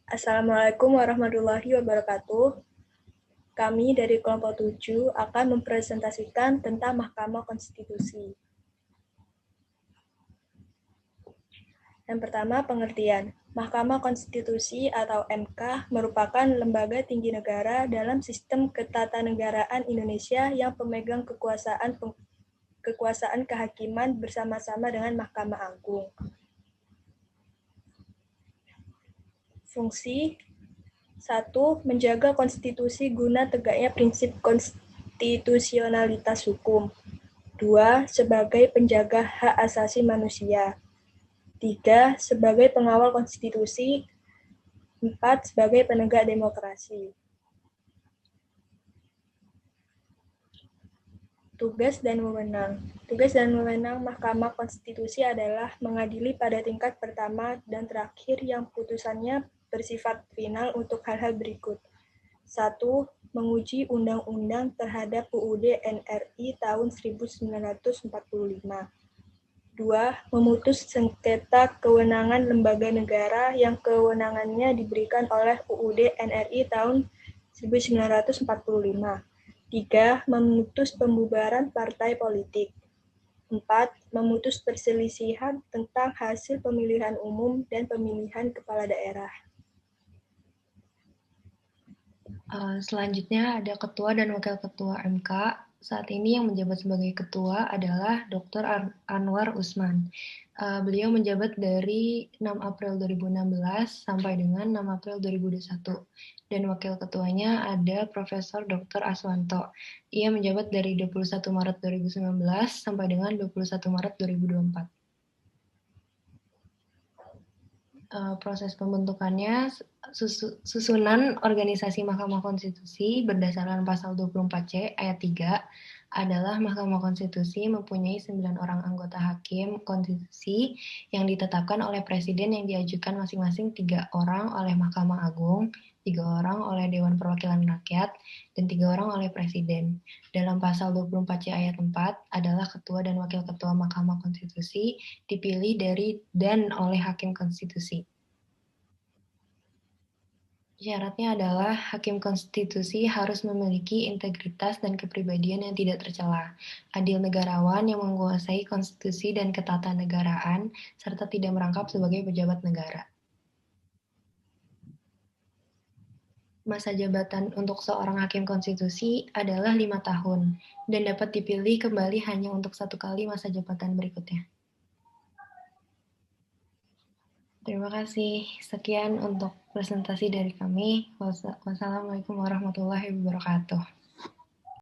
Assalamualaikum warahmatullahi wabarakatuh. Kami dari kelompok 7 akan mempresentasikan tentang Mahkamah Konstitusi. Yang pertama, pengertian. Mahkamah Konstitusi atau MK merupakan lembaga tinggi negara dalam sistem ketatanegaraan Indonesia yang pemegang kekuasaan kehakiman bersama-sama dengan Mahkamah Agung. Fungsi 1. Menjaga konstitusi guna tegaknya prinsip konstitusionalitas hukum. 2. Sebagai penjaga hak asasi manusia. 3. Sebagai pengawal konstitusi. 4. Sebagai penegak demokrasi. Tugas dan wewenang. Tugas dan wewenang Mahkamah Konstitusi adalah mengadili pada tingkat pertama dan terakhir yang putusannya bersifat final untuk hal-hal berikut. 1. Menguji undang-undang terhadap UUD NRI tahun 1945. 2. Memutus sengketa kewenangan lembaga negara yang kewenangannya diberikan oleh UUD NRI tahun 1945. 3. Memutus pembubaran partai politik. 4. Memutus perselisihan tentang hasil pemilihan umum dan pemilihan kepala daerah. Selanjutnya ada Ketua dan Wakil Ketua MK. Saat ini yang menjabat sebagai Ketua adalah Dr. Anwar Usman. Beliau menjabat dari 6 April 2016 sampai dengan 6 April 2021. Dan Wakil Ketuanya ada Profesor Dr. Aswanto. Ia menjabat dari 21 Maret 2019 sampai dengan 21 Maret 2024. Proses pembentukannya, susunan organisasi Mahkamah Konstitusi berdasarkan pasal 24C ayat 3 adalah Mahkamah Konstitusi mempunyai 9 orang anggota hakim konstitusi yang ditetapkan oleh Presiden yang diajukan masing-masing 3 orang oleh Mahkamah Agung, 3 orang oleh Dewan Perwakilan Rakyat, dan 3 orang oleh Presiden. Dalam pasal 24C ayat 4 adalah Ketua dan Wakil Ketua Mahkamah Konstitusi dipilih dari dan oleh Hakim Konstitusi. Syaratnya adalah Hakim Konstitusi harus memiliki integritas dan kepribadian yang tidak tercela, adil negarawan yang menguasai konstitusi dan ketatanegaraan, serta tidak merangkap sebagai pejabat negara. Masa jabatan untuk seorang Hakim Konstitusi adalah 5 tahun, dan dapat dipilih kembali hanya untuk 1 kali masa jabatan berikutnya. Terima kasih. Sekian untuk presentasi dari kami. Wassalamualaikum warahmatullahi wabarakatuh.